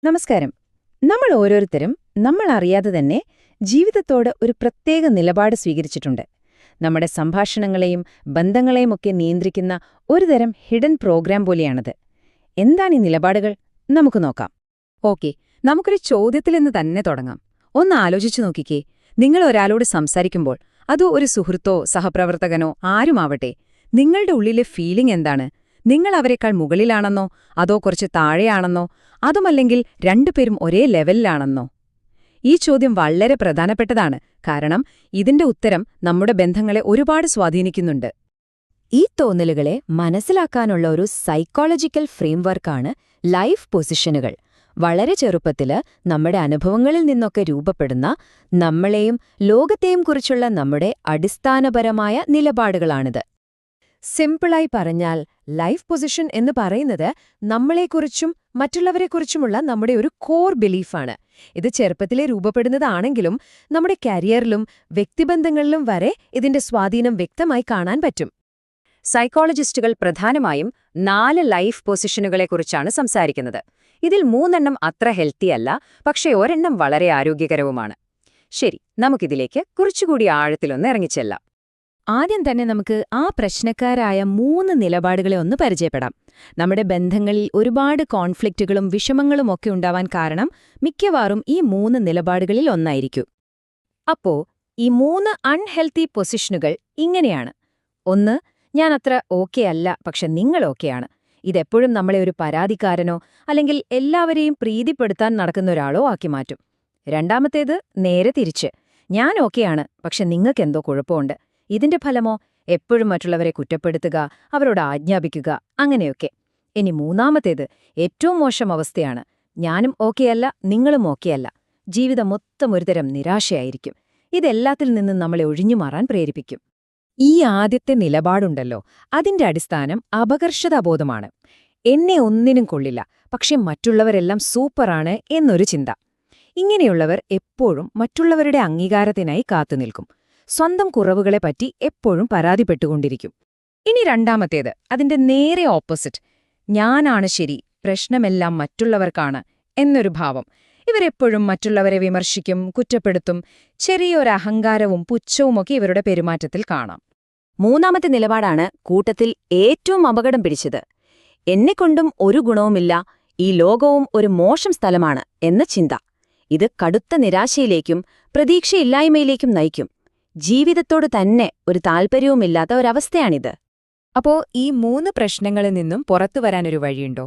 നമസ്കാരം. നമ്മൾ ഓരോരുത്തരും നമ്മൾ അറിയാതെ തന്നെ ജീവിതത്തോട് ഒരു പ്രത്യേക നിലപാട് സ്വീകരിച്ചിട്ടുണ്ട്. നമ്മുടെ സംഭാഷണങ്ങളെയും ബന്ധങ്ങളെയുമൊക്കെ നിയന്ത്രിക്കുന്ന ഒരുതരം ഹിഡൻ പ്രോഗ്രാം പോലെയാണത്. എന്താണ് ഈ നിലപാടുകൾ? നമുക്ക് നോക്കാം. ഓക്കെ, നമുക്കൊരു ചോദ്യത്തിൽ നിന്ന് തന്നെ തുടങ്ങാം. ഒന്ന് ആലോചിച്ചു നോക്കിക്കേ, നിങ്ങൾ ഒരാളോട് സംസാരിക്കുമ്പോൾ, അതോ ഒരു സുഹൃത്തോ സഹപ്രവർത്തകനോ ആരുമാവട്ടെ, നിങ്ങളുടെ ഉള്ളിലെ ഫീലിംഗ് എന്താണ്? നിങ്ങൾ അവരെക്കാൾ മുകളിലാണെന്നോ, അതോ കുറച്ച് താഴെയാണെന്നോ, അതുമല്ലെങ്കിൽ രണ്ടുപേരും ഒരേ ലെവലിലാണെന്നോ? ഈ ചോദ്യം വളരെ പ്രധാനപ്പെട്ടതാണ്, കാരണം ഇതിന്റെ ഉത്തരം നമ്മുടെ ബന്ധങ്ങളെ ഒരുപാട് സ്വാധീനിക്കുന്നുണ്ട്. ഈ തോന്നലുകളെ മനസ്സിലാക്കാനുള്ള ഒരു സൈക്കോളജിക്കൽ ഫ്രെയിംവർക്കാണ് ലൈഫ് പൊസിഷനുകൾ. വളരെ ചെറുപ്പത്തില് നമ്മുടെ അനുഭവങ്ങളിൽ നിന്നൊക്കെ രൂപപ്പെടുന്ന നമ്മളെയും ലോകത്തെയും കുറിച്ചുള്ള നമ്മുടെ അടിസ്ഥാനപരമായ നിലപാടുകളാണിത്. സിമ്പിളായി പറഞ്ഞാൽ, ലൈഫ് പൊസിഷൻ എന്ന് പറയുന്നത് നമ്മളെക്കുറിച്ചും മറ്റുള്ളവരെക്കുറിച്ചുമുള്ള നമ്മുടെ ഒരു കോർ ബിലീഫാണ്. ഇത് ചെറുപ്പത്തിലെ രൂപപ്പെടുന്നതാണെങ്കിലും നമ്മുടെ കരിയറിലും വ്യക്തിബന്ധങ്ങളിലും വരെ ഇതിന്റെ സ്വാധീനം വ്യക്തമായി കാണാൻ പറ്റും. സൈക്കോളജിസ്റ്റുകൾ പ്രധാനമായും 4 ലൈഫ് പൊസിഷനുകളെക്കുറിച്ചാണ് സംസാരിക്കുന്നത്. ഇതിൽ 3 അത്ര ഹെൽത്തിയല്ല, പക്ഷേ ഒരെണ്ണം വളരെ ആരോഗ്യകരവുമാണ്. ശരി, നമുക്കിതിലേക്ക് കുറച്ചുകൂടി ആഴത്തിലൊന്ന് ഇറങ്ങിച്ചെല്ലാം. ആദ്യം തന്നെ നമുക്ക് ആ പ്രശ്നക്കാരായ 3 നിലപാടുകളെ ഒന്ന് പരിചയപ്പെടാം. നമ്മുടെ ബന്ധങ്ങളിൽ ഒരുപാട് കോൺഫ്ലിക്റ്റുകളും വിഷമങ്ങളും ഒക്കെ ഉണ്ടാവാൻ കാരണം മിക്കവാറും ഈ 3 നിലപാടുകളിൽ ഒന്നായിരിക്കും. അപ്പോ ഈ 3 അൺഹെൽത്തി പൊസിഷനുകൾ ഇങ്ങനെയാണ്. 1, ഞാൻ അത്ര ഓക്കെ അല്ല, പക്ഷെ നിങ്ങൾ ഓക്കെയാണ്. ഇതെപ്പോഴും നമ്മളെ ഒരു പരാതിക്കാരനോ അല്ലെങ്കിൽ എല്ലാവരെയും പ്രീതിപ്പെടുത്താൻ നടക്കുന്ന ഒരാളോ ആക്കി മാറ്റും. രണ്ടാമത്തേത് നേരെ തിരിച്ച്, ഞാൻ ഓക്കെയാണ്, പക്ഷെ നിങ്ങൾക്കെന്തോ കുഴപ്പമുണ്ട്. ഇതിന്റെ ഫലമോ എപ്പോഴും മറ്റുള്ളവരെ കുറ്റപ്പെടുത്തുക, അവരോട് ആജ്ഞാപിക്കുക, അങ്ങനെയൊക്കെ. ഇനി മൂന്നാമത്തേത് ഏറ്റവും മോശം അവസ്ഥയാണ്. ഞാനും ഓക്കെയല്ല, നിങ്ങളും ഓക്കെയല്ല. ജീവിതം മൊത്തം ഒരുതരം നിരാശയായിരിക്കും. ഇതെല്ലാത്തിൽ നിന്നും നമ്മളെ ഒഴിഞ്ഞുമാറാൻ പ്രേരിപ്പിക്കും. ഈ ആദ്യത്തെ നിലപാടുണ്ടല്ലോ, അതിന്റെ അടിസ്ഥാനം അപകർഷതാബോധമാണ്. എന്നെ ഒന്നിനും കൊള്ളില്ല, പക്ഷെ മറ്റുള്ളവരെല്ലാം സൂപ്പറാണ് എന്നൊരു ചിന്ത. ഇങ്ങനെയുള്ളവർ എപ്പോഴും മറ്റുള്ളവരുടെ അംഗീകാരത്തിനായി കാത്തുനിൽക്കും. സ്വന്തം കുറവുകളെപ്പറ്റി എപ്പോഴും പരാതിപ്പെട്ടുകൊണ്ടിരിക്കും. ഇനി രണ്ടാമത്തേത്, അതിന്റെ നേരെ ഓപ്പോസിറ്റ്, ഞാനാണ് ശരി, പ്രശ്നമെല്ലാം മറ്റുള്ളവർക്കാണ് എന്നൊരു ഭാവം. ഇവരെപ്പോഴും മറ്റുള്ളവരെ വിമർശിക്കും, കുറ്റപ്പെടുത്തും. ചെറിയൊരു അഹങ്കാരവും പുച്ഛവുമൊക്കെ ഇവരുടെ പെരുമാറ്റത്തിൽ കാണാം. മൂന്നാമത്തെ നിലപാടാണ് കൂട്ടത്തിൽ ഏറ്റവും അപകടം പിടിച്ചത്. എന്നെക്കൊണ്ടും ഒരു ഗുണവുമില്ല, ഈ ലോകവും ഒരു മോശം സ്ഥലമാണ് എന്ന ചിന്ത. ഇത് കടുത്ത നിരാശയിലേക്കും പ്രതീക്ഷയില്ലായ്മയിലേക്കും നയിക്കും. ജീവിതത്തോട് തന്നെ ഒരു താൽപ്പര്യവുമില്ലാത്ത ഒരവസ്ഥയാണിത്. അപ്പോ ഈ 3 പ്രശ്നങ്ങളിൽ നിന്നും പുറത്തുവരാനൊരു വഴിയുണ്ടോ?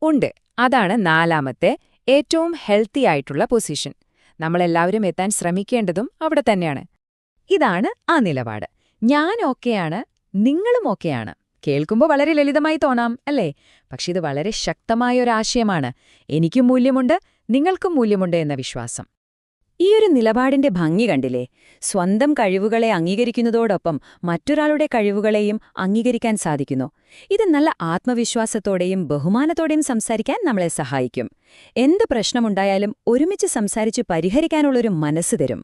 ഉണ്ട്. അതാണ് നാലാമത്തെ, ഏറ്റവും ഹെൽത്തി ആയിട്ടുള്ള പൊസിഷൻ. നമ്മളെല്ലാവരും എത്താൻ ശ്രമിക്കേണ്ടതും അവിടെ തന്നെയാണ്. ഇതാണ് ആ നിലപാട്. ഞാൻ ഓക്കെയാണ്, നിങ്ങളും ഓക്കെയാണ്. കേൾക്കുമ്പോൾ വളരെ ലളിതമായി തോന്നാം, അല്ലേ? പക്ഷെ ഇത് വളരെ ശക്തമായൊരാശയമാണ്. എനിക്കും മൂല്യമുണ്ട്, നിങ്ങൾക്കും മൂല്യമുണ്ട് എന്ന വിശ്വാസം. ഈയൊരു നിലപാടിന്റെ ഭംഗി കണ്ടില്ലേ? സ്വന്തം കഴിവുകളെ അംഗീകരിക്കുന്നതോടൊപ്പം മറ്റൊരാളുടെ കഴിവുകളെയും അംഗീകരിക്കാൻ സാധിക്കുന്നു. ഇത് നല്ല ആത്മവിശ്വാസത്തോടെയും ബഹുമാനത്തോടെയും സംസാരിക്കാൻ നമ്മളെ സഹായിക്കും. എന്ത് പ്രശ്നമുണ്ടായാലും ഒരുമിച്ച് സംസാരിച്ച് പരിഹരിക്കാനുള്ളൊരു മനസ്സ് തരും.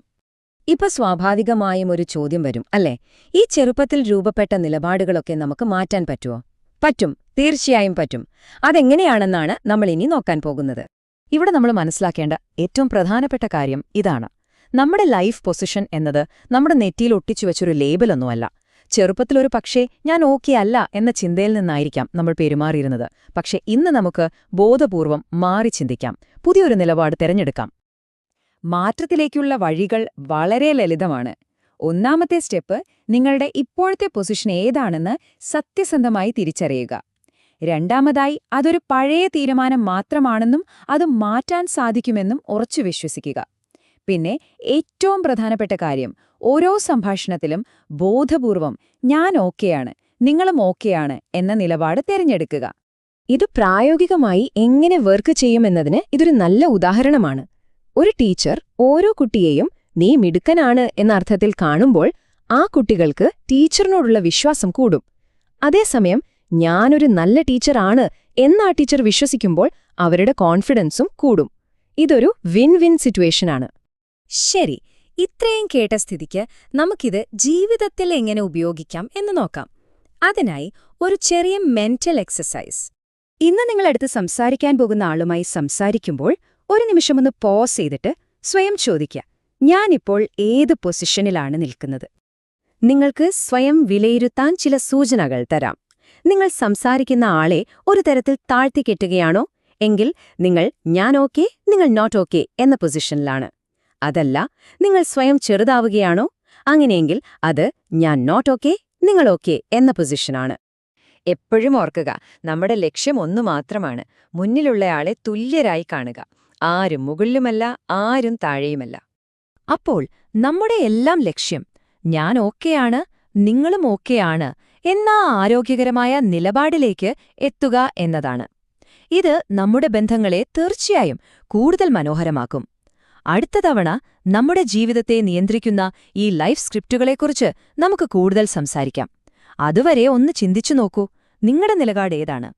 ഇപ്പൊ സ്വാഭാവികമായും ഒരു ചോദ്യം വരും, അല്ലേ? ഈ ചെറുപ്പത്തിൽ രൂപപ്പെട്ട നിലപാടുകളൊക്കെ നമുക്ക് മാറ്റാൻ പറ്റുമോ? പറ്റും, തീർച്ചയായും പറ്റും. അതെങ്ങനെയാണെന്നാണ് നമ്മളിനി നോക്കാൻ പോകുന്നത്. ഇവിടെ നമ്മൾ മനസ്സിലാക്കേണ്ട ഏറ്റവും പ്രധാനപ്പെട്ട കാര്യം ഇതാണ്. നമ്മുടെ ലൈഫ് പൊസിഷൻ എന്നത് നമ്മുടെ നെറ്റിയിൽ ഒട്ടിച്ചുവെച്ചൊരു ലേബലൊന്നുമല്ല. ചെറുപ്പത്തിലൊരു പക്ഷേ ഞാൻ ഓക്കെ അല്ല എന്ന ചിന്തയിൽ നിന്നായിരിക്കാം നമ്മൾ പെരുമാറിയിരുന്നത്. പക്ഷെ ഇന്ന് നമുക്ക് ബോധപൂർവം മാറി ചിന്തിക്കാം, പുതിയൊരു നിലപാട് തിരഞ്ഞെടുക്കാം. മാറ്റത്തിലേക്കുള്ള വഴികൾ വളരെ ലളിതമാണ്. ഒന്നാമത്തെ സ്റ്റെപ്പ്, നിങ്ങളുടെ ഇപ്പോഴത്തെ പൊസിഷൻ ഏതാണെന്ന് സത്യസന്ധമായി തിരിച്ചറിയുക. രണ്ടാമതായി, അതൊരു പഴയ തീരുമാനം മാത്രമാണെന്നും അത് മാറ്റാൻ സാധിക്കുമെന്നും ഉറച്ചു വിശ്വസിക്കുക. പിന്നെ ഏറ്റവും പ്രധാനപ്പെട്ട കാര്യം, ഓരോ സംഭാഷണത്തിലും ബോധപൂർവം ഞാൻ ഓക്കെയാണ്, നിങ്ങളും ഓക്കെയാണ് എന്ന നിലപാട് തിരഞ്ഞെടുക്കുക. ഇത് പ്രായോഗികമായി എങ്ങനെ വർക്ക് ചെയ്യുമെന്നതിന് ഇതൊരു നല്ല ഉദാഹരണമാണ്. ഒരു ടീച്ചർ ഓരോ കുട്ടിയെയും നീ മിടുക്കനാണ് എന്ന അർത്ഥത്തിൽ കാണുമ്പോൾ ആ കുട്ടികൾക്ക് ടീച്ചറിനോടുള്ള വിശ്വാസം കൂടും. അതേസമയം ഞാനൊരു നല്ല ടീച്ചറാണ് എന്ന് ആ ടീച്ചർ വിശ്വസിക്കുമ്പോൾ അവരുടെ കോൺഫിഡൻസും കൂടും. ഇതൊരു വിൻ വിൻ സിറ്റുവേഷനാണ്. ശരി, ഇത്രയും കേട്ട സ്ഥിതിക്ക് നമുക്കിത് ജീവിതത്തിൽ എങ്ങനെ ഉപയോഗിക്കാം എന്ന് നോക്കാം. അതിനായി ഒരു ചെറിയ മെന്റൽ എക്സസൈസ്. ഇന്ന് നിങ്ങളടുത്ത് സംസാരിക്കാൻ പോകുന്ന ആളുമായി സംസാരിക്കുമ്പോൾ ഒരു നിമിഷമൊന്ന് പോസ് ചെയ്തിട്ട് സ്വയം ചോദിക്കുക, ഞാനിപ്പോൾ ഏത് പൊസിഷനിലാണ് നിൽക്കുന്നത്? നിങ്ങൾക്ക് സ്വയം വിലയിരുത്താൻ ചില സൂചനകൾ തരാം. നിങ്ങൾ സംസാരിക്കുന്ന ആളെ ഒരു തരത്തിൽ താഴ്ത്തിക്കെട്ടുകയാണോ? എങ്കിൽ നിങ്ങൾ ഞാൻ ഓക്കെ, നിങ്ങൾ നോട്ട് ഓക്കെ എന്ന പൊസിഷനിലാണ്. അതല്ല, നിങ്ങൾ സ്വയം ചെറുതാവുകയാണോ? അങ്ങനെയെങ്കിൽ അത് ഞാൻ നോട്ട് ഓക്കെ, നിങ്ങൾ ഓക്കെ എന്ന പൊസിഷനാണ്. എപ്പോഴും ഓർക്കുക, നമ്മുടെ ലക്ഷ്യം ഒന്നു മാത്രമാണ്: മുന്നിലുള്ളയാളെ തുല്യരായി കാണുക. ആരും മുകളിലുമല്ല, ആരും താഴെയുമല്ല. അപ്പോൾ നമ്മുടെ എല്ലാം ലക്ഷ്യം ഞാൻ ഓക്കെയാണ്, നിങ്ങളും ഓക്കെയാണ് എന്ന ആരോഗ്യകരമായ നിലപാടിലേക്ക് എത്തുക എന്നതാണ്. ഇത് നമ്മുടെ ബന്ധങ്ങളെ തീർച്ചയായും കൂടുതൽ മനോഹരമാക്കും. അടുത്ത തവണ നമ്മുടെ ജീവിതത്തെ നിയന്ത്രിക്കുന്ന ഈ ലൈഫ് സ്ക്രിപ്റ്റുകളെക്കുറിച്ച് നമുക്ക് കൂടുതൽ സംസാരിക്കാം. അതുവരെ ഒന്ന് ചിന്തിച്ചു നോക്കൂ, നിങ്ങളുടെ നിലപാട് ഏതാണ്?